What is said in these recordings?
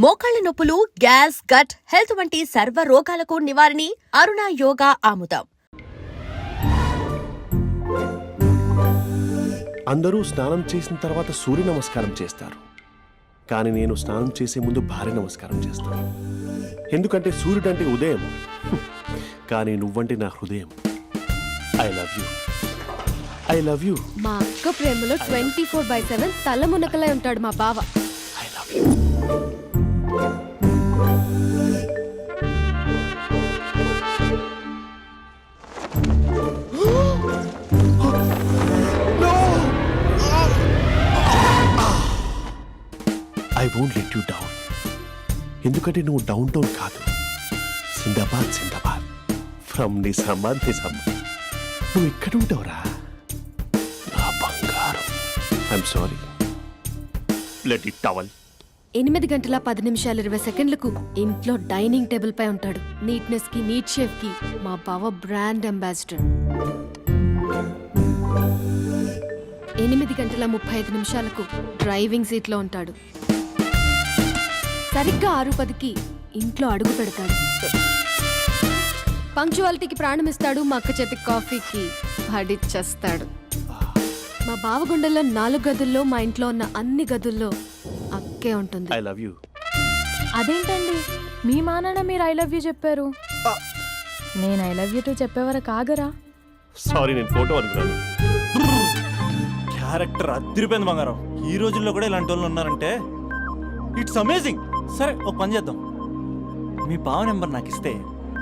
మోకాళ్ల నొప్పులు, gas, gut health వంటి సర్వ రోగాలకు నివారణి అరుణ యోగా ఆముదం. అందరూ స్నానం చేసిన తర్వాత సూర్య నమస్కారం చేస్తారు, కానీ నేను స్నానం చేసే ముందు భార్య నమస్కారం చేస్తాను. ఎందుకంటే సూర్యుడు అంటే ఉదయం, కానీ నువ్వంటే నా హృదయం. I love you, I love you. మా అక్క ప్రేమలో 24/7 తల మునకలై ఉంటాడు మా బావ. I love you. I won't let you down. ఎందుకంటే నువ్వు డౌన్ టౌన్ కాదు, జిందాబాద్ జిందాబాద్ ఫ్రమ్ నిజామాబాద్ నిజామాబాద్. నువ్వు ఇక్కడ ఉంటావురా నా బంగారం. I'm sorry, let it towel. 8 గంటల 10 నిమిషాలు 20 సెకండ్లకు ఇంట్లో డైనింగ్ టేబుల్ పై ఉంటాడు. నీట్నెస్ కి, నీట్ షేఫ్ కి మా బావ బ్రాండ్ అంబాసిడర్. 8 గంటల 35 నిమిషాలకు డ్రైవింగ్ సీట్ లో ఉంటాడు. సరిగ్గా 6:10కి ఇంట్లో అడుగు పెడతాడు. పంక్చువాలిటీకి ప్రాణం ఇస్తాడు. మా అక్క చేతి కాఫీకి పడిచ్చేస్తాడు. మా బావ గుండెల్లో 4 గదుల్లో, మా ఇంట్లో ఉన్న అన్ని గదుల్లో అక్కే ఉంటుంది. I love you. అదేంటండి, మీ మానాన్న మీరు ఐ లవ్ యూ చెప్పారు, నేను ఐ లవ్ యూ టు చెప్పేవరకు ఆగరా? సారీ, నేను ఫోటో అనుకున్నాను. క్యారెక్టర్ అదిరిపోయింది బంగారం. ఈ రోజుల్లో కూడా ఇలాంటి వాళ్ళు ఉన్నారంటే ఇట్స్ అమేజింగ్. సరే, ఒక పని చేద్దాం. మీ బావ నెంబర్ నాకు ఇస్తే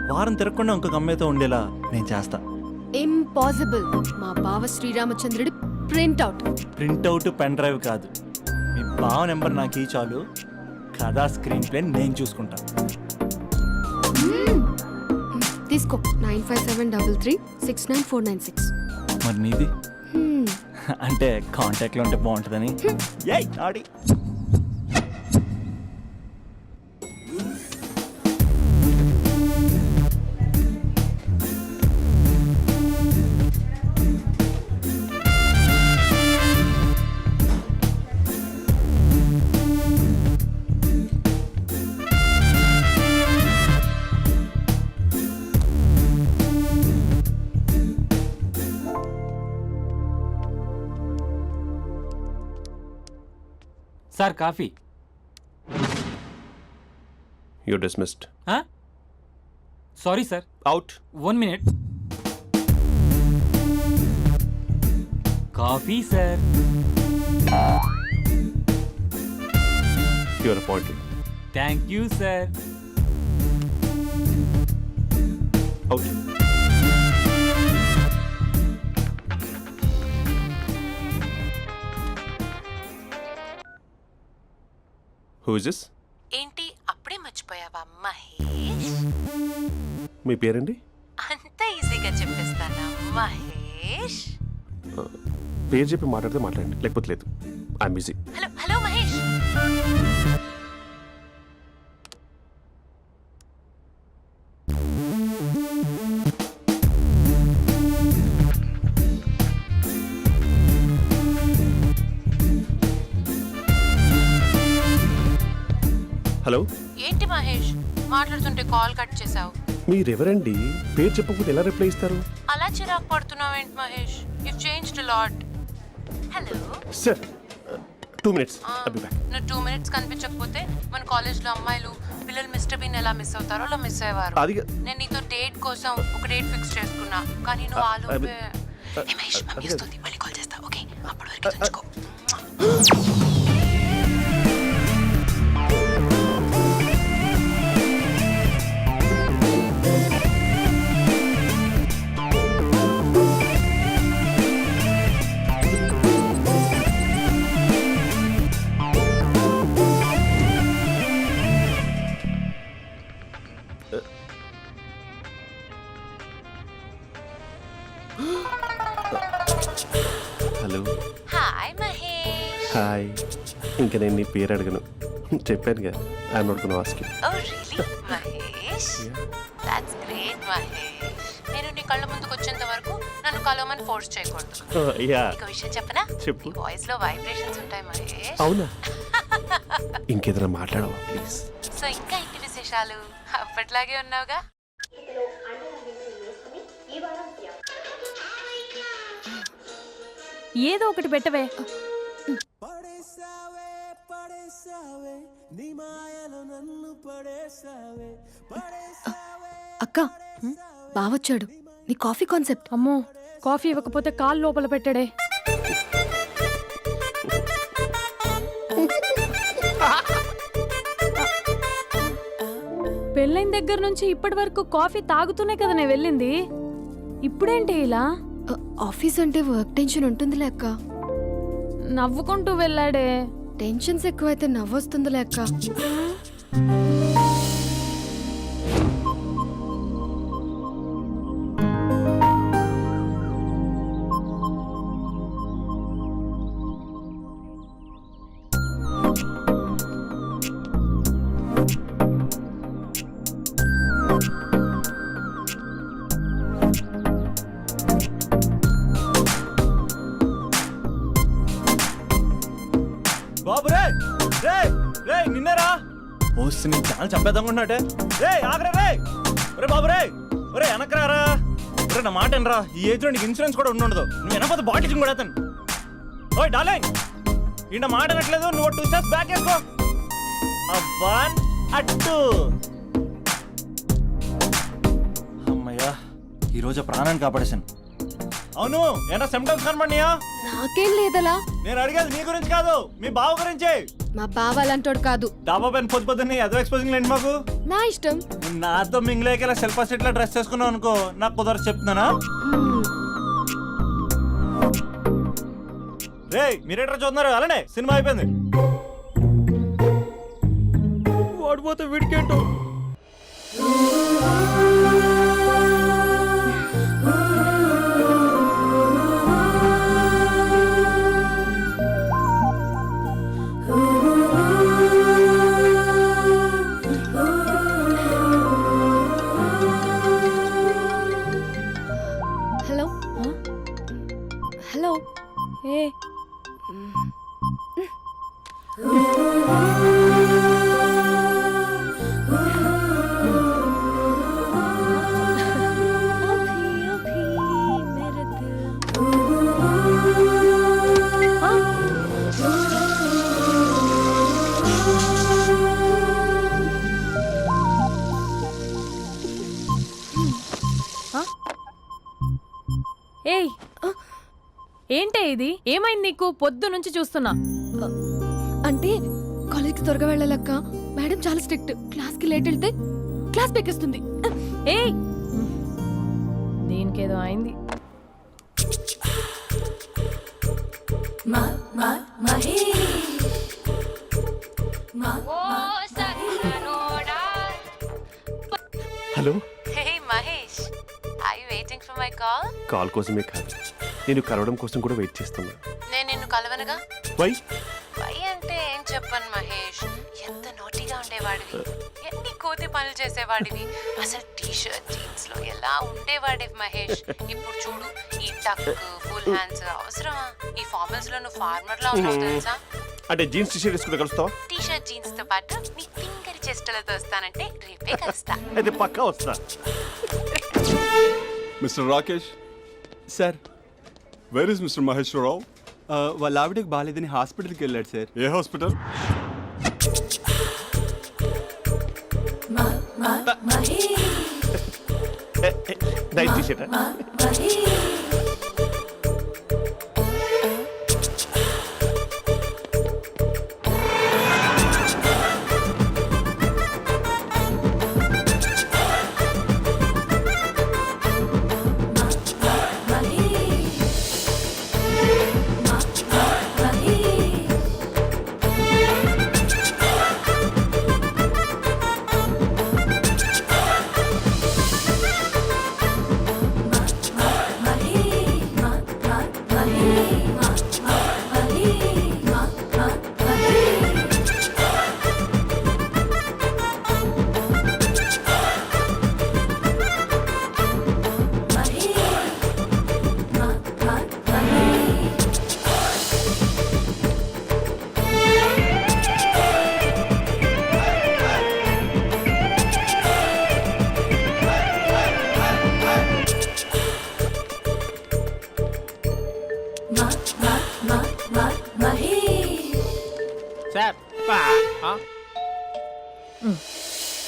వారం తిరగకుండా ఇంకొక అమ్మాయితో ఉండేలా నేను చేస్తా. ఇంపాసిబుల్. మా బావ శ్రీరామచంద్రుడి ప్రింట్అవుట్. ప్రింట్అవుట్, పెన్ డ్రైవ్ కాదు. మీ బావ నెంబర్ నాకు ఈ చాలు. కథా స్క్రీన్ ప్లే నేను చూసుకుంటా. తీసుకో. 9573369496. మరి నీది? అంటే కాంటాక్ట్లో ఉంటే బాగుంటుందని. ఏయ్ ఆడి. Sir, coffee. You dismissed. Sorry sir. Out. 1 minute. Coffee sir. You are appointed. Thank you sir. Out. Who is this? ఏంటి అప్పుడే మర్చిపోయావా మహేష్? మీ పేరండి? అంత ఈజీగా చెప్పేస్తానా మహేష్? పేరు చెప్పి మాట్లాడితే మాట్లాడండి, లేకపోతే లేదు. I'm busy. Hello hello Mahesh. Hello. ఏంటి మహేష్, మాట్లాడుతుంటే కాల్ కట్ చేసావు? మీరెవరండి? పేరు చెప్పకపోతే ఎలా రిప్లై ఇస్తారు? అలా చిరాకు పడుతున్నావేంటి Mahesh? You changed a lot. Hello sir, 2 minutes. I'll be back. నువ్వు 2 minutes కనిపించకపోతే మన కాలేజ్లో అమ్మాయిలు పిల్లలు మిస్టర్ బీన్ ఎలా మిస్ అవుతారో అలా మిస్ అయ్యేవారు. అది నేను నీతో డేట్ కోసం ఒక డేట్ ఫిక్స్ చేసుకున్నా, కానీ నువ్వు ఆలోపే. మహేష్ మమ్మీ వస్తుంది, మళ్ళీ కాల్ చేస్తా. ఓకే, అప్పటి వరకు ఉంచుకో. హలో. హాయ్ మహేష్. హాయ్. ఇంకా నేను నీ పేరు అడగను, చెప్పానుగా. I'm not gonna ask you. Oh really Mahesh? That's great Mahesh. నేను నీ కళ్ళ ముందుకు వచ్చేంత వరకు నన్ను కలవమని ఫోర్స్ చేయకూడదు. యా నీకు విషయం చెప్పనా? చెప్పు. నీ వాయిస్ లో వైబ్రేషన్స్ ఉంటాయి మహేష్. అవునా? ఇంకేదైనా మాట్లాడవా ప్లీజ్? సో ఇంకా ఇంటి విశేషాలు అప్పట్లాగే ఉన్నావుగా? ఏదో ఒకటి పెట్టవే. అక్క బావొచ్చాడు. నీ కాఫీ కాన్సెప్ట్. అమ్మో, కాఫీ ఇవ్వకపోతే కాలు లోపల పెట్టాడే. పెళ్ళైన దగ్గర నుంచి ఇప్పటి వరకు కాఫీ తాగుతూనే కదా నేను వెళ్ళింది. ఇప్పుడేంటి ఇలా? ఆఫీస్ అంటే వర్క్ టెన్షన్ ఉంటుందిలే అక్క. నవ్వుకుంటూ వెళ్ళాడే. టెన్షన్స్ ఎక్కువైతే నవ్వొస్తుందిలే అక్క. బాబు రే రే రే నిన్నరా వస్తే నేను చాలా చంపేద్దామనుకుంటున్నాటే. రే ఆగరా రే. ఒరే బాబు రే, ఒరే వెనకరారా. ఒరే నా మాట అనరా, ఈ ఏజ్ లో నీకు ఇన్సూరెన్స్ కూడా ఉండదు. నువ్వు వెనకపోతే బాటిల్ కూడా అతను. ఓయ్ డార్లింగ్, ఈయన మాట అనట్లేదు. నువ్వు 2 steps బ్యాక్ వేసుకో. అబ్బా అట్టు. అమ్మయ్యా, ఈరోజు ప్రాణాన్ని కాపాడేశాను. అవును, ఏనా సిమ్టమ్స్ కనబడినాయా? నాకేం లేదలా. నేను అడిగేది నీ గురించి కాదు, మీ బావ గురించి. మా బావ అలాంటోడు కాదు. డాబా పైన పొద్దు పొద్దున్నే అదో ఎక్స్పోజింగ్ లేండి మాకు. నా ఇష్టం. నాతో మింగిలేక శిల్పా సెట్ లా డ్రెస్ చేసుకున్నావు అనుకో, నాకు కుదరదు చెప్తున్నానా? రే మీరేట్రా చూస్తున్నారు? అలానే సినిమా అయిపోయింది. వాడిపోతే వీడికేంటో. Hello hello. ఏ ఏయ్, ఏంటే ఇది? ఏమైంది నీకు? పొద్దు నుంచి చూస్తున్నా. అంటే కాలేజ్కి త్వరగా వెళ్ళాలక్క. మేడం చాలా స్ట్రిక్ట్. క్లాస్కి లేట్ వెళ్తే క్లాస్ పెక్కిస్తుంది. ఏయ్, దీనికేదో అయింది. Hello. Hey Mahesh, I waiting for my call? Call కోసమే కాదు, నేను కలవడం కోసం కూడా వెయిట్ చేస్తున్నా. నేను నిన్ను కలవనుగా. వై? వై అంటే ఏం చెప్పను మహేష్. ఎంత నోటిగా ఉండేవాడివి, ఎన్ని కోతి పనులు చేసేవాడివి. అసలు టీషర్ట్ జీన్స్ లో ఎలా ఉండేవాడివి మహేష్. ఇప్పుడు చూడు, ఈ టక్ ఫుల్ హ్యాండ్స్ అవసరమా? ఈ ఫార్మల్స్ లో నువ్వు ఫార్మర్ లా ఉన్నావు తెలుసా? అంటే జీన్స్ టీషర్ట్ వేసుకుని కలుస్తావా? టీషర్ట్ జీన్స్ తో పాటు నీ ఫింగర్ చెస్టలతో వస్తానంటే రేపే కలుస్తా. అయితే పక్కా వస్తా. Mister Rakesh, sir, where is mister Maheshwararao? వాళ్ళ ఆవిడకి బాగాలేదని హాస్పిటల్కి వెళ్ళాడు సార్. ఏ హాస్పిటల్? Night t shirt.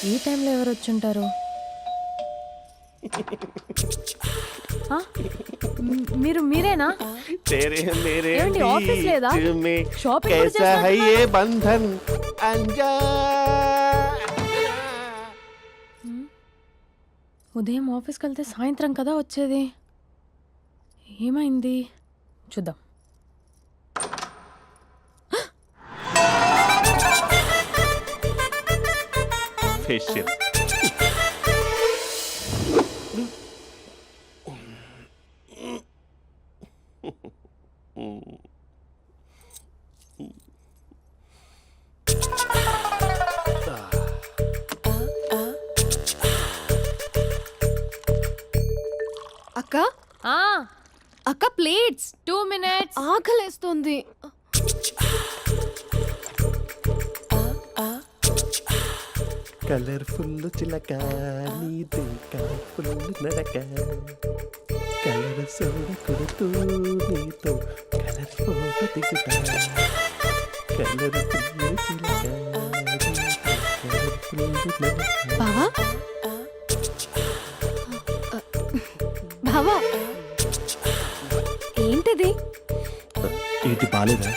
ఈ టైంలో ఎవరు వచ్చుంటారు? ఆ? మీరేనా? तेरे मेरे ఏంటి, ఆఫీస్ లేదా? बीच में షాపింగ్ కూడా कैसा है చేస్తున్నారు? ये बंधन अंजा ఉదయం ఆఫీస్కి వెళ్తే సాయంత్రం కదా వచ్చేది. ఏమైంది చూద్దాం. फेशियल అక్క ఆ, అక్క ప్లేట్స్ 2 minutes. ఆకలేస్తుంది. కలర్ఫుల్ చిలక నీదే కలర్ఫుల్ నడక కలర్ సోడ కొడుతూ నీతో కలర్ ఫోటో దిగుతా కలర్ఫుల్ చిలక కలర్ఫుల్ నడక. బావా బావా ఏంటిది? ఏంటి బాలేదా?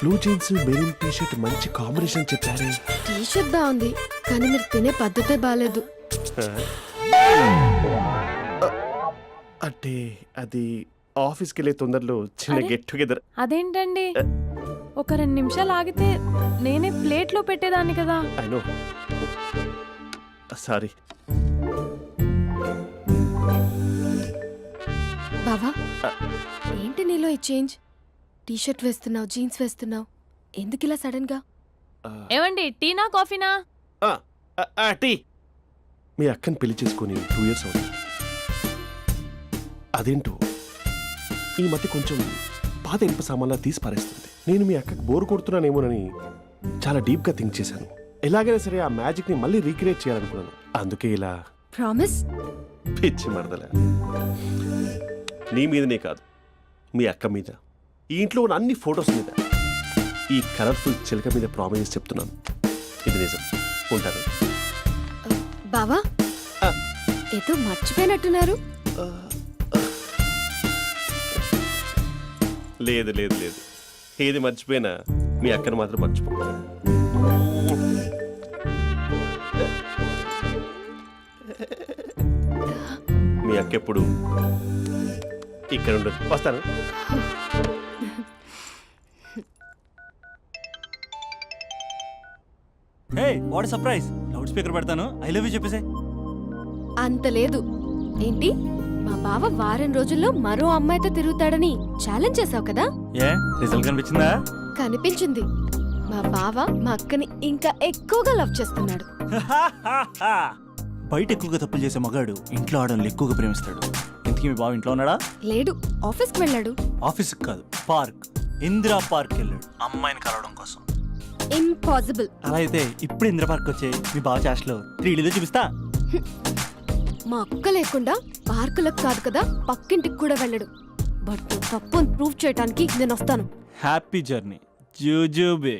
Blue jeans maroon T shirt మంచి కాంబినేషన్ చెప్పారే. టీ షర్ట్ బాగుంది కానీ మీరు తినే పద్ధతే బాగాలేదు. అంటే అది ఆఫీస్కి వెళ్ళే తొందరలో చిన్న అరే? Get together. అదేంటండి, ఒక 2 నిమిషాలు ఆగితే నేనే ప్లేట్లో పెట్టేదాన్ని కదా. I know, sorry. బావా ఏంటి నీలో ఈ చేంజ్? టీ షర్ట్ వేస్తున్నావు, జీన్స్ వేస్తున్నావు, ఎందుకు ఇలా సడన్ గా? ఏమండి, టీనా కాఫీనా? టీ. మీ అక్కని పెళ్లి చేసుకుని 2 years అవుతుంది. అదేంటో ఈ మధ్య కొంచెం పాత ఇనుప సామాన్లా తీసి పారేస్తుంది. నేను మీ అక్కకి బోర్ కొడుతున్నానేమోనని చాలా డీప్గా థింక్ చేశాను. ఎలాగైనా సరే ఆ మ్యాజిక్ని మళ్ళీ రీక్రియేట్ చేయాలనుకున్నాను. అందుకే ఇలా ప్రామిస్? పిచ్చి మరదల. నీ మీదనే కాదు, మీ అక్క మీద, ఈ ఇంట్లో ఉన్న అన్ని ఫొటోస్ మీద, ఈ కలర్ఫుల్ చిలక మీద ప్రామిస్ చెప్తున్నాను. ఇది నిజం. ఉంటాను. బావా ఆ. ఏదో మర్చిపోయినట్టున్నారు. లేదు లేదు లేదు, ఏది మర్చిపోయినా మీ అక్కను మాత్రం మర్చిపో. మీ అక్క ఎప్పుడు ఇక్కడ ఉండదు. వస్తాను. Hey what surprise. Loud speaker పెడతాను, ఐ లవ్ యూ చెప్పేసే. అంత లేదు. ఏంటి, మా బావ వారం రోజుల్లో మరో అమ్మాయితో తిరుగుతాడని ఛాలెంజ్ చేసావు కదా? ఏ రిజల్ట్ కనిపించిందా? కనిపించింది. మా బావ మా అక్కని ఇంకా ఎక్కువగా లవ్ చేస్తున్నాడు. బయట ఎక్కువగా తప్పులు చేసే మగాడు ఇంట్లో ఆడవాళ్ళు ఎక్కువగా ప్రేమిస్తాడు. ఇంతకీ మీ బావ ఇంట్లో ఉన్నాడా? లేడు, ఆఫీస్కి వెళ్ళాడు. ఆఫీస్కి కాదు, పార్క్, ఇందిరా పార్క్ వెళ్ళాడు అమ్మాయిని కలవడం కోసం. ఇంపాసిబుల్. అలా అయితే ఇప్పుడు ఇందిరా పార్క్ వచ్చే మీ బావ చాష్లో 3Dలో చూపిస్తా. మా అక్క లేకుండా పార్కులకు కాదు కదా పక్కింటికి కూడా వెళ్ళడు. బట్ నువ్వు తప్పు అని ప్రూవ్ చేయడానికి నేను వస్తాను. హ్యాపీ జర్నీ జూజూబే.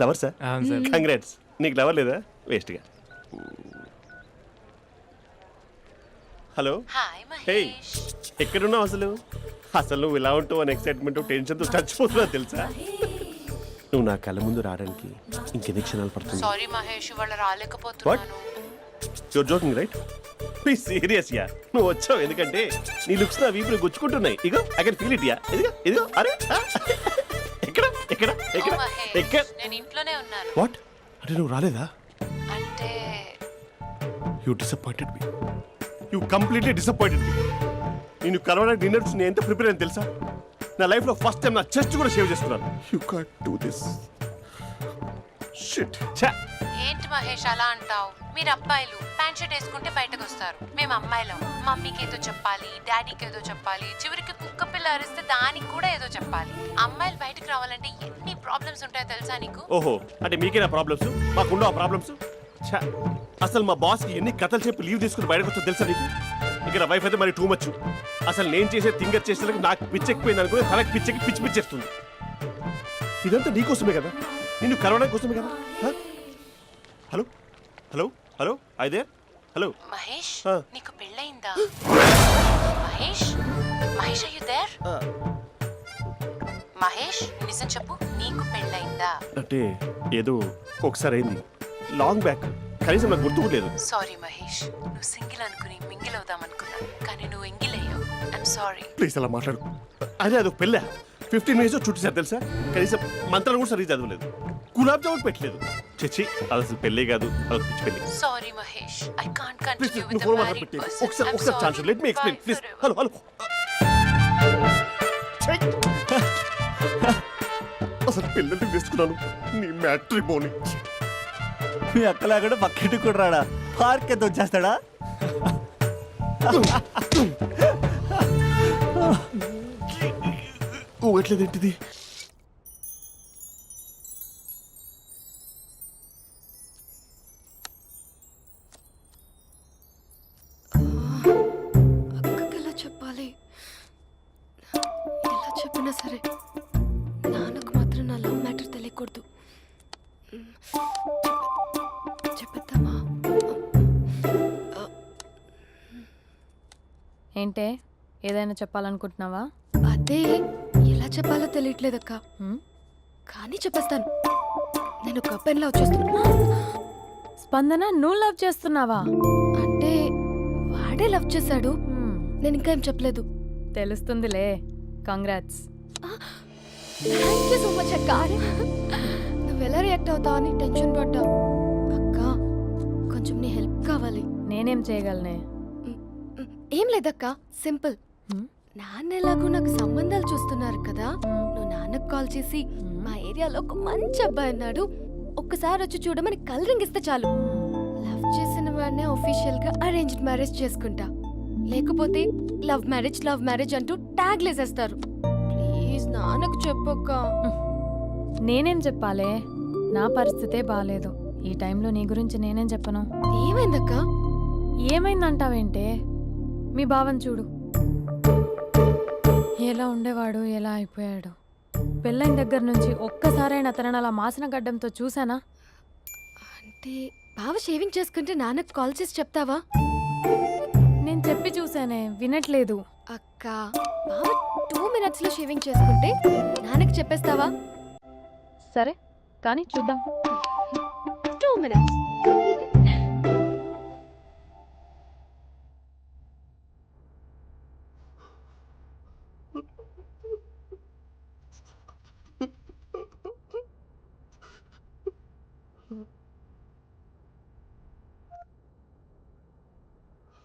Lover sir? కంగ్రాట్స్. నీకు లవర్ లేదా? వేస్ట్గా. హలో. Hi hey, Mahesh. ఎక్కడున్నావు అసలు? అసలు నువ్వు ఇలా ఉంటావు అని ఎక్సైట్మెంట్ టెన్షన్తో చచ్చిపోతున్నా తెలుసా? నువ్వు నా కళ్ళ ముందు రావడానికి ఇంకెన్ని క్షణాలు పడుతుంది? సారీ మహేష్, ఇవాళ రాలేకపోతున్నాను. Your joking right? Please serious ya. నువ్వు వచ్చావు ఎందుకంటే నీ లుక్స్ నా వీపుని గుచ్చుకుంటున్నాయి. ఇగో I can feel it ya. ఇదిగో ఇదిగో. అరే ఎక్కడ ఎక్కడ ఎక్కడ ఓ మహేష్, ఎక్కడ? నేను ఇంట్లోనే ఉన్నాను. వాట్ అంటే నువ్వు రాలేదా? అంటే you disappointed me. You completely disappointed me. నేను కరోనా డిన్నర్స్ నేను ఎంత ప్రిపేర్ అని తెలుసా? నా లైఫ్లో ఫస్ట్ టైం నా చెస్ట్ కూడా షేవ్ చేసుకున్నాను. You can't do this. Shit. ఛా. ఏంటి మహేష్ అలా అంటావు? మీరు అబ్బాయిలు ప్యాంట్ షర్ట్ వేసుకుంటే బయటకు వస్తారు. మేము అమ్మాయిలం, మమ్మీకి ఏదో చెప్పాలి, డాడీకి ఏదో చెప్పాలి, చివరికి కుక్క పిల్ల అరిస్తే దానికి కూడా ఏదో చెప్పాలి. అమ్మాయిలు బయటకు రావాలంటే ఎన్ని ప్రాబ్లమ్స్ ఉంటాయో తెలుసా నీకు? ఓహో, అంటే మీకేనా ప్రాబ్లమ్స్? మాకుండవు ఆ ప్రాబ్లమ్స్? ఛా. అసలు మా బాస్కి ఎన్ని కథలు చెప్పి లీవ్ తీసుకుని బయటకు వస్తుందో తెలుసా నీకు? ఇక్కడ వైఫ్ అయితే మరి టూ మచ్. అసలు నేను చేసే థింగర్ చేసేందుకు నాకు పిచ్చెక్కిపోయింది అనుకుని తనకి పిచ్చెక్కి పిచ్చి పిచ్చేస్తుంది. ఇదంతా నీకోసమే కదా, నిన్ను కరోనా కోసమే కదా. హ? హలో హలో హలో అయితే హలో. మహేష్ ఆ. నీకు పెళ్ళయిందా? Mahesh Mahesh are you there? మహేష్ నిజం చెప్పు, నీకు పెళ్ళయిందా? అంటే ఏదో ఒకసారి అయింది, లాంగ్ బ్యాక్, కనీసం నాకు గుర్తు కూడా లేదు. సారీ మహేష్, నువ్వు సింగిల్ అనుకుని మింగిల్ అవుదాం అనుకున్నా, కానీ నువ్వు ఎంగిల్ అయ్యావు. I'm sorry. ప్లీజ్ అలా మాట్లాడు. అదే అదొక పెళ్ళ 15 మినిట్స్ చుట్టేసారు తెలుసా, కనీసం మంత్రాలు కూడా సరిగ్గా చదవలేదు, గులాబ్ జామున్ పెట్టలేదు. చచ్చి అది అసలు పెళ్ళే కాదు, అదొక పిచ్చి పెళ్ళి. Sorry Mahesh, I can't please continue నువ్వు విత్ ఫోన్ ద మాట్లాడి మ్యారీడ్ పెట్టి పర్సన్. ఒకసారి chance let me explain please. Hello hello. అసలు పిల్లల్ని వేసుకున్నాను నీ మ్యాట్రీ బోని. మీ అక్కలా కూడా పక్కింటి కూడా రాడా, పార్క్ ఎంత వచ్చేస్తాడా? ఊగట్లేదేంటిది? అక్కకి ఎలా చెప్పాలి? ఎలా చెప్పినా సరే నాన్నకు మాత్రం నా లవ్ మ్యాటర్ తెలియకూడదు. చెప్పేద్దామా? ఏంటే ఏదైనా చెప్పాలనుకుంటున్నావా? అదే ఎలా చెప్పాలో తెలియట్లేదక్క, హ్మ్? కానీ చెప్పేస్తాను. నేను ఒక అబ్బాయిని లవ్ చేస్తున్నా. స్పందన నువ్వు లవ్ చేస్తున్నావా? అంటే వాడే లవ్ చేశాడు, హ్మ్, నేను ఇంకా ఏం చెప్పలేదు. తెలుస్తుందిలే. Congrats. Thank you so much అక్క. నువ్వు ఎలా రియాక్ట్ అవుతావు అని టెన్షన్ పడ్డావు. అక్క కొంచెం నీ హెల్ప్ కావాలి. నేనేం చేయగలనే? ఏం లేదక్క, సింపుల్. హ్మ్? నాన్న ఎలాగో నాకు సంబంధాలు చూస్తున్నారు కదా, నువ్వు నాన్నకు కాల్ చేసి మా ఏరియాలో ఒక మంచి అబ్బాయి అన్నాడు, ఒక్కసారి వచ్చి చూడమని కలరింగ్ ఇస్తే చాలు. లవ్ చేసిన వాడినే ఒఫీషియల్ గా అరేంజ్డ్ మ్యారేజ్ చేసుకుంటా. లేకపోతే లవ్ మ్యారేజ్ అంటూ ట్యాగ్ లేసేస్తారు. ప్లీజ్ నాన్నకు చెప్పక్క. నేనేం చెప్పాలే? నా పరిస్థితే బాలేదు. ఈ టైంలో నీ గురించి నేనేం చెప్పను? ఏమైందక్క? ఏమైందంటావేంటే? మీ బావని చూడు, ఎలా ఉండేవాడు, ఎలా అయిపోయాడు. పెళ్ళైన దగ్గర నుంచి ఒక్కసారైనా తనని అలా మాసిన గడ్డంతో చూసానా? అంటే బావ షేవింగ్ చేసుకుంటే నాన్నకు కాల్ చేసి చెప్తావా? నేను చెప్పి చూసానే, వినట్లేదు. అక్క బావ 2 minutes లో షేవింగ్ చేసుకుంటే నాన్నకి చెప్పేస్తావా? సరే కానీ చూద్దాం. 2 minutes.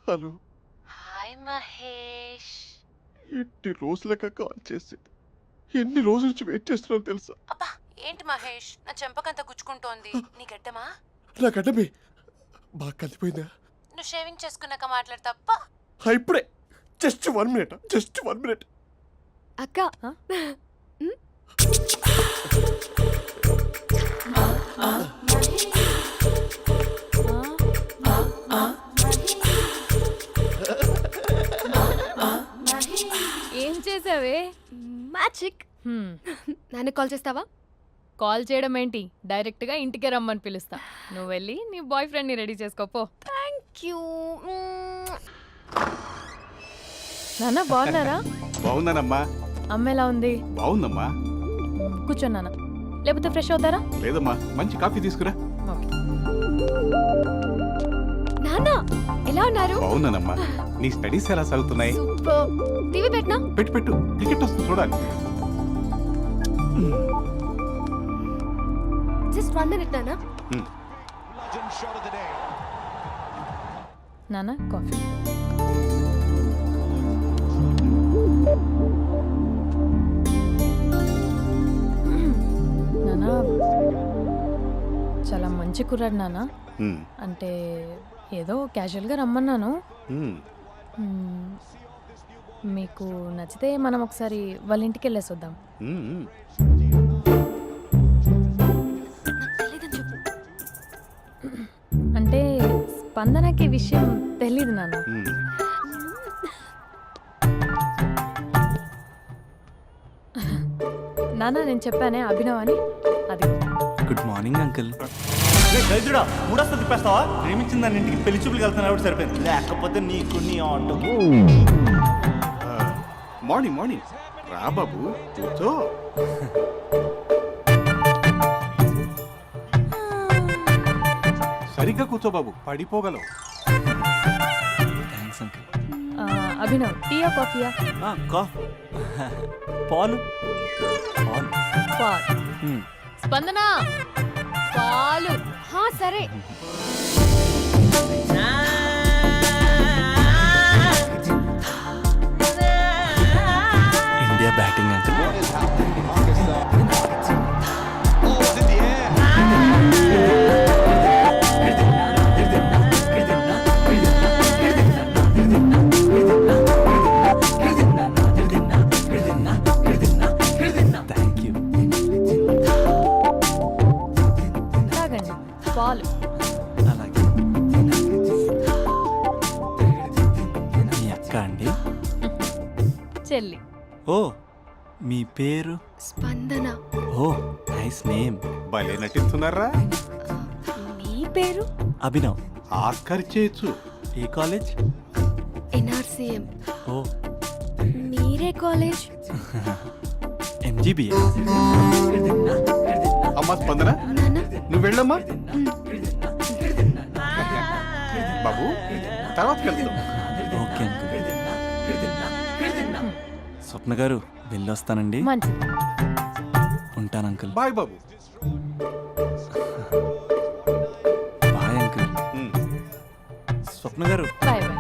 హలో. హాయ్ మహేష్. ఎన్ని రోజులుగా కాల్ చేసింది, ఎన్ని రోజుల నుంచి వెయిట్ చేస్తున్నాను తెలుసా? అబ్బా ఏంటి మహేష్, నా చెంపకంత గుచ్చుకుంటోంది. నీ గడ్డమా? నా గడ్డమే బాగా కలిపోయిందా? నువ్వు షేవింగ్ చేసుకున్నాక మాట్లాడు తప్ప. ఇప్పుడే జస్ట్ 1 minute, జస్ట్ 1 minute. అక్క Huh? ఏం చేసావే? మ్యాజిక్. నాన్నకు కాల్ చేస్తావా? కాల్ చేయడం ఏంటి, డైరెక్ట్గా ఇంటికే రమ్మని పిలుస్తా. నువ్వు వెళ్ళి నీ బాయ్ ఫ్రెండ్ని రెడీ చేసుకోపో. Thank you. నాన్న బాగున్నారా? బాగున్నానమ్మా. అమ్మ ఎలా ఉంది? బాగుందమ్మా. కూర్చోను నాన్న, లేకపోతే ఫ్రెష్ అవుతారా? లేదమ్మా, మంచి కాఫీ తీసుకురా. ఓకే. నాన్న ఎలా ఉన్నారు? బాగున్నానమ్మా. నీ స్టడీస్ ఎలా సాగుతున్నాయి? సూపర్. టీవీ పెట్టనా? పెట్టు, క్రికెట్ వస్తుంది చూడాలి. జస్ట్ 1 minute నాన్న. నాన్న కాఫీ. నాన్న చాలా మంచి కుర్రాడు నాన్న. అంటే ఏదో క్యాజువల్గా రమ్మన్నాను. మ్మ్. మీకు నచ్చితే మనం ఒకసారి వాళ్ళ ఇంటికి వెళ్ళేసి వద్దాం. నాకు తెలీదని చెప్పు. అంటే స్పందనకి ఈ విషయం తెలీదు నాన్న. నాన్న నేను చెప్పానే అభినవ్ అని అది గుడ్ మార్నింగ్ అంకుల్. దరిద్రుడా మూడొస్తా తిప్పేస్తావా? ప్రేమించిన దాని ఇంటికి పెళ్లి చూపులు వెళ్తున్నా సరిపోయింది, లేకపోతే నీకు నీ ఆటో. మార్నింగ్ మార్నింగ్ రా బాబు కూర్చో. సరిగ్గా కూర్చో బాబు, పడిపోగలవు. Thanks uncle. అభినవ్ టీయా కాఫీయా? పాలు పాలు. పాలు. స్పందన పాలు. హా సరే. India batting uncle. Thank you. తాగండి పాలు. అలాగే. మీ అక్క అండి? చెల్లి. ఓ మీ పేరు? స్పందన. ఓ నైస్ నేమ్. భలే నటిస్తున్నారా? మీ పేరు? అభినవ్. ఆస్కర్ చేయొచ్చు. ఏ కాలేజ్? ఎన్ఆర్సీఎం. ఓ మీరే కాలేజ్? ఎంజీబీఏ. అమ్మా స్పందన నాన్న. నువ్వు వెళ్ళమ్మా. బాబు తర్వాత వెళ్తాం. Okay uncle. స్వప్న గారు వెళ్ళొస్తానండి. మంచిది. ఉంటాను అంకుల్. బాయ్ బాబు. Bye uncle. ఉమ్. స్వప్న గారు బాయ్ బాయ్.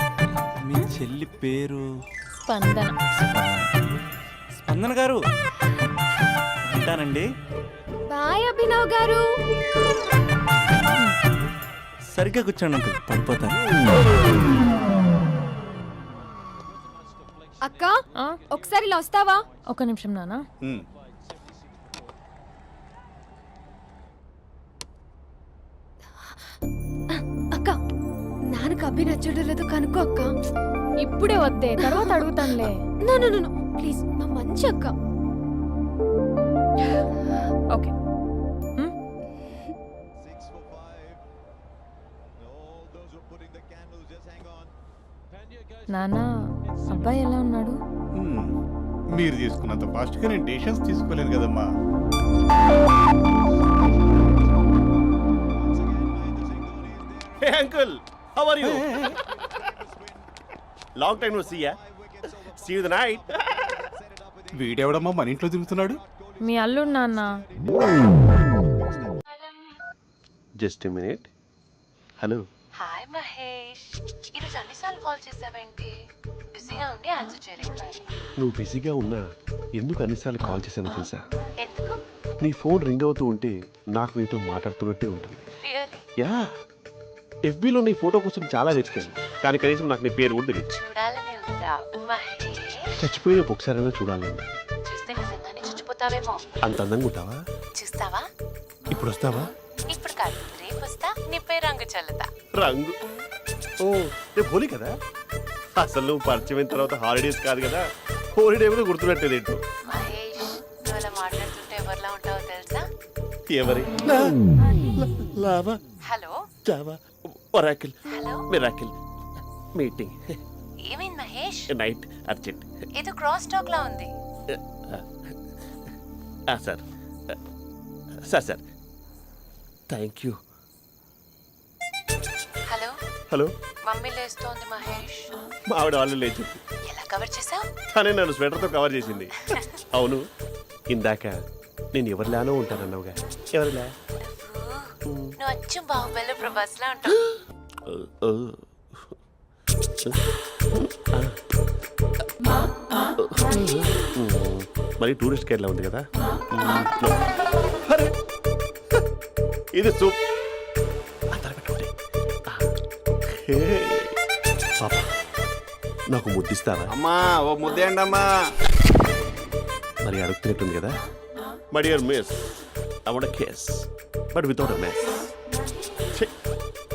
మీ చెల్లి పేరు? స్పందన. స్పందన గారు ఉంటానండి. బాయ్ అభినవ్ గారు. సరిగ్గా కూర్చోండి అంకుల్, పడిపోతాను. అక్క ఆ, ఒకసారి ఇలా వస్తావా? ఒక నిమిషం నాన్న. ఉమ్. అక్క నాన్నకు అభి నచ్చడం లేదో కనుక్కో అక్క. ఇప్పుడే వద్దే, తర్వాత అడుగుతానులే. నో నో నో ప్లీజ్, మా మంచి అక్క. ఓకే. నాన్న అబ్బాయి ఎలా ఉన్నాడు? ఉమ్. మీరు తీసుకున్నంత ఫాస్ట్గా నేను డెసిషన్స్ తీసుకోలేను కదమ్మా. Hey uncle, how are you? Long time no see ya. See you the night. వీడెవడమ్మా మన ఇంట్లో తిరుగుతున్నాడు? మీ అల్లుడు నాన్న. Just a minute. Hello. Hi Mahesh, ఈరోజు అన్నిసార్లు కాల్ చేసావేంటి? బిజీగా ఉండి ఆన్సర్ చేయలేకపోయాను. నువ్వు బిజీగా ఉన్నా ఎందుకు అన్నిసార్లు కాల్ చేశానో తెలుసా? ఎందుకు? నీ ఫోన్ రింగ్ అవుతూ ఉంటే నాకు నీతో మాట్లాడుతున్నట్టే ఉంటుంది. రియల్లీ? యా, ఎఫ్బీలో నీ ఫోటో కోసం చాలా వెతికాను, కానీ కనీసం నాకు నీ పేరు కూడా తెలియదు. చూడాలని ఉందా మహేష్? చచ్చిపోయిన ఒకసారైనా చూడాలి. చూస్తే నిజంగానే చచ్చిపోతావేమో. అంత అందంగా ఉంటావా? చూస్తావా? ఇప్పుడు వస్తావా? ఇప్పుడు కాదు, రేపు వస్తా, నీపై రంగు చల్లుతా. రంగు? ఓ రేపు హోలీ కదా. అసలు నువ్వు పరిచయం అయిన తర్వాత హాలిడేస్ కాదు కదా, హోలిడే కూడా గుర్తున్నట్టేది ఏంటో. మహేష్, నువ్వు అలా మాట్లాడుతుంటే ఎవరిలా ఉంటావో తెలుసా? ఎవరి? Lava, hello Java, Oracle, hello, miracle. Meeting ఏమైంది మహేష్? Night urgent. ఏదో క్రాస్ టాక్ లా ఉంది. Sir sir sir thank you. Hello, hello, mummy లేస్తోంది మహేష్. మా ఆవిడ వాళ్ళు లేచి ఎలా కవర్ చేసావు? తనే నన్ను స్వెటర్తో కవర్ చేసింది. అవును, ఇందాక నేను ఎవరిలానో ఉంటానన్నావుగా, ఎవరిలా? నువ్వు అచ్చం బాహుబలి ప్రభాస్ లా ఉంటావు. మరి టూరిస్ట్ కేరళ ఉంది కదా. అరే, ఇది సూప్. పాప, నాకు ముద్దిస్తావా? అమ్మా ఓ ముద్దేయండి అమ్మా. మరి అడుగుతున్నట్టుంది కదా. My dear miss, I want kiss but without a mess.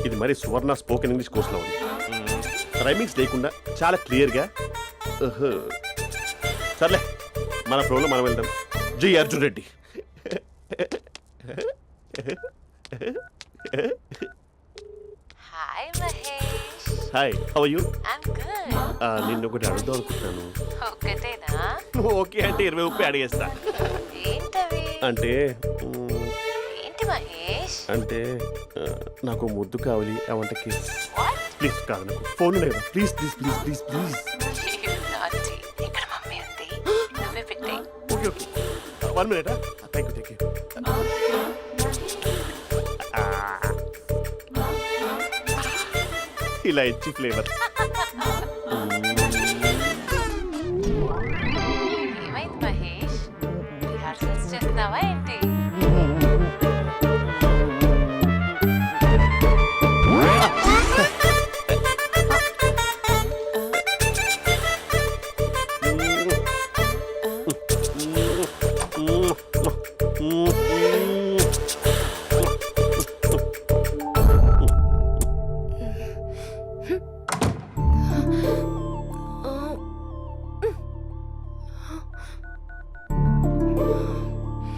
ఇది మరి సువర్ణ స్పోకెన్ ఇంగ్లీష్ కోర్సులో ఉంది. రైమింగ్స్ లేకుండా చాలా క్లియర్గా. సర్లే, మన ఫ్లోలో మనం వెళ్దాం. జై Arjun Reddy. Hi Mahesh. Hi, how are you? I'm good. నిన్ను ఒకటి అడుగుదాం అనుకుంటున్నాను. ఒకటేనా? ఓకే అంటే 20 అడిగేస్తా. ఏంటవి? అంటే ఏంటి మహేష్? అంటే నాకు ముద్దు కావాలి. అవంటకి వాట్? ప్లీజ్ కాదు, నాకు ఫోన్ లేదా? Please please please please please. నాటి ఇక్కడ మమ్మీ ఉంది, నువ్వే పెట్టే. Okay okay, 1 minute. Thank you thank you. ఇలా ఇచ్చి ఫ్లేవర్. ఏమైంది మహేష్? రిహార్సల్స్ చేస్తున్నావా ఏంటి?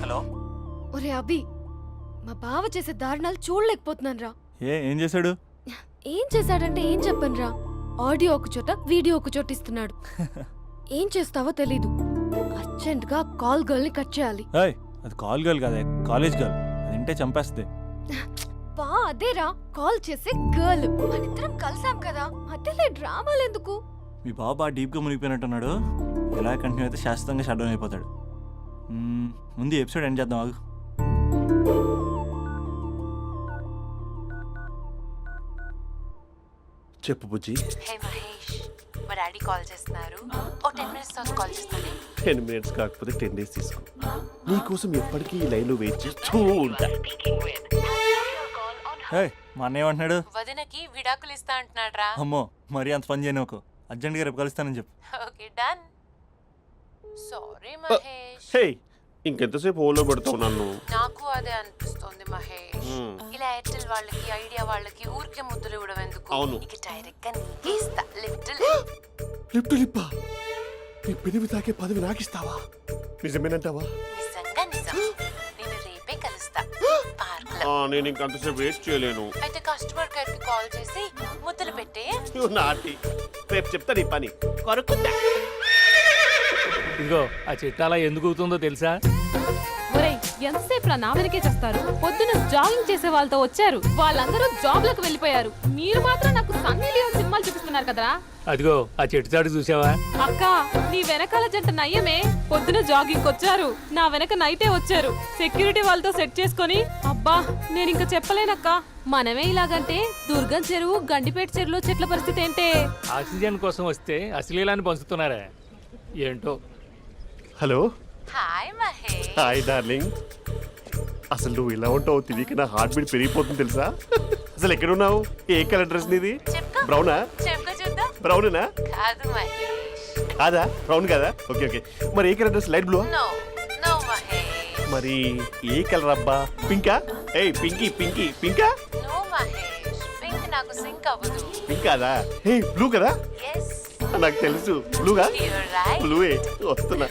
హలో. ఒరే అభి, మా బావ చేసే దారుణాలు చూడలేకపోతున్నాను రా. ఏం చేశాడు? ఏం చేశాడంటే ఏం చెప్పను రా. ఆడియో ఒక చోట, వీడియో ఒక చోట ఇస్తున్నాడు. ఏం చేస్తావో తెలీదు. అర్జెంట్ గా కాల్ గర్ల్ ని కట్ చేయాలి. ఏయ్, అది కాల్ గర్ల్ కాదే, కాలేజ్ గర్ల్. అది వింటే చంపేస్తుంది. బా అదేరా, కాల్ చేసే గర్ల్. మనిద్దరం కలిసాం కదా, మధ్యలో డ్రామాలు ఎందుకు? మీ బాబు బాగా డీప్గా మునిగిపోయినట్టున్నాడు. ఎలా కంటిన్యూ అయితే శాశ్వతంగా షట్ డౌన్ అయిపోతాడు. ముందు ఎపిసోడ్ ఎండ్ చేద్దాం ఆగు. చెప్పు బుజ్జి. హే మహేష్, మా డాడీ కాల్ చేస్తున్నారు. ఓ 10 minutes తర్వాత కాల్ చేస్తాను. 10 minutes కాకపోతే 10 days తీసుకో. నీకోసం ఎప్పటికీ ఈ లైన్లో వెయిట్ చేస్తూ ఉంటా. ఏయ్, మా అన్నయ్య ఏమంటున్నాడు? వదినకి విడాకులు ఇస్తా అంటున్నాడు రా. అమ్మో, మరీ అంత పని చేయను. ఒక అర్జెంట్గా రేపు కలుస్తానని చెప్పు. Okay done. సారీ మహేష్. హే, ఇంకెంతసేపు హోల్లో పెడతావు నన్ను? నాకు అదే అనిపిస్తుంది మహేష్. ఇలా ఎయిర్టెల్ వాళ్ళకి, ఐడియా వాళ్ళకి ఊరికే ముద్దులు ఇవ్వడం ఎందుకు? అవును. ఇక డైరెక్ట్ గా నీకే ఇస్తా. లిప్ టు లిప్పా? నీ పెనివి తాకే పదవి నాకిస్తావా? నిజమేనంటావా? నిజంగా నిజం. నేను రేపే కలుస్తా పార్క్ లో. నేను ఇంకంతసేపు వెయిట్ చేయలేను. అయితే కస్టమర్ కేర్ కి కాల్ చేసి ముద్దులు పెట్టే. నాటి రేపు చెప్తా నీ పని. కొరుకుందా? ఇదిగో ఆ చెట్టు అలా ఎందుకు అవుతుందో తెలుసా? ఒరేయ్, ఎంతసేపు నా వెనకే చేస్తారు? పొద్దున జాగింగ్ చేసే వాళ్ళతో వచ్చారు, వాళ్ళందరూ జాబ్లకు వెళ్ళిపోయారు. మీరు మాత్రం నాకు సన్నీ లియోన్ సినిమాలు చూపిస్తున్నారు కదరా. అదిగో ఆ చెట్టు చాటు చూసావా? అక్క, నీ వెనకాల జంట నయ్యమే. పొద్దున జాగింగ్ వచ్చారు, నా వెనక నైటే వచ్చారు. సెక్యూరిటీ వాళ్ళతో సెట్ చేసుకొని, అబ్బా నేను ఇంకా చెప్పలేనక్క. మనమే ఇలాగంటే దుర్గం చెరువు, గండిపేట చెరువులో చెట్ల పరిస్థితి ఏంటే? ఆక్సిజన్ కోసం వస్తే అశ్లీలాన్ని పంచుతున్నారా ఏంటో. Hello. Hi Mahesh. Hi darling. అసలు నువ్వు ఇలా ఉంటావు తెలియక నా హార్ట్ బీట్ పెరిగిపోతుంది తెలుసా? అసలు ఎక్కడున్నావు? ఏ కలర్ డ్రెస్ నీది? చెప్పుకో. బ్రౌనా? చెప్పుకో చూద్దాం. బ్రౌనేనా? కాదు మహేష్. కాదా? బ్రౌన్ కదా? Okay okay. మరి ఏ colour dress? Light blue? No no Mahesh. మరి ఏ కలర్ అబ్బా? పింకా? ఏయ్ పింకీ పింకీ పింకా? నో మహేష్, పింక్ నాకు సింక్ అవ్వదు. పింక్ కాదా? ఏ బ్లూ కదా? ఎస్, నాకు తెలుసు. బ్లూగా? You're right. బ్లూవే వస్తున్నా.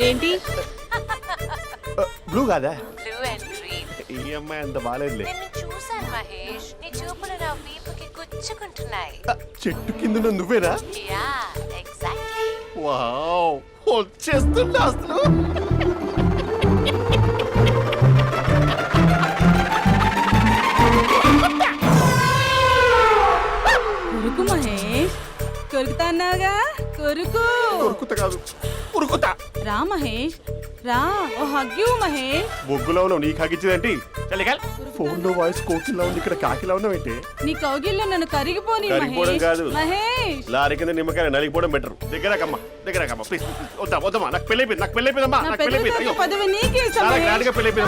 ఏంటి? బ్లూ కాదా? Blue and green. ఈ అమ్మాయి అంత బాగాలేదులే. నిన్ను చూశాను మహేష్, నీ చూపులు నా వీపుకి గుచ్చుకుంటున్నాయి. చెట్టు కింద నువ్వేనా? Yeah exactly. వావ్, వచ్చేస్తున్నా అసలు. కొరుకు మహేష్, కొరుకుతా అన్నావుగా, కొరుకు. ఉరుకుతా కాదు, ఉరుకుతా. రా మహేష్, రా. ఓ హగ్గు మహేష్. బొగ్గులో ఉన్నావు, నీకు ఆగిచ్చేదేంటి? ఫోన్ లో వాయిస్ కోకిలా ఉంది, ఇక్కడ కాకిలా ఉన్నావేంటి? నీ కౌగిల్లో నన్ను కరిగిపోని కరిగిపోవడం మహేష్. కాదు. మహేష్, లారీ కింద నిమ్మకాయ నలిగిపోవడం బెటర్. దగ్గరకమ్మా దగ్గరకమ్మా ప్లీజ్. వద్దా వద్దమ్మా, నాకు పెళ్ళైపోయింది, నాకు పెళ్ళైపోయిందమ్మా, నా నాకు పెళ్ళైపోయింది. పెద్ద పదవి నీకే ఇస్తా చాలా మహేష్. గ్రాండ్ గా పెళ్ళైపోయింది.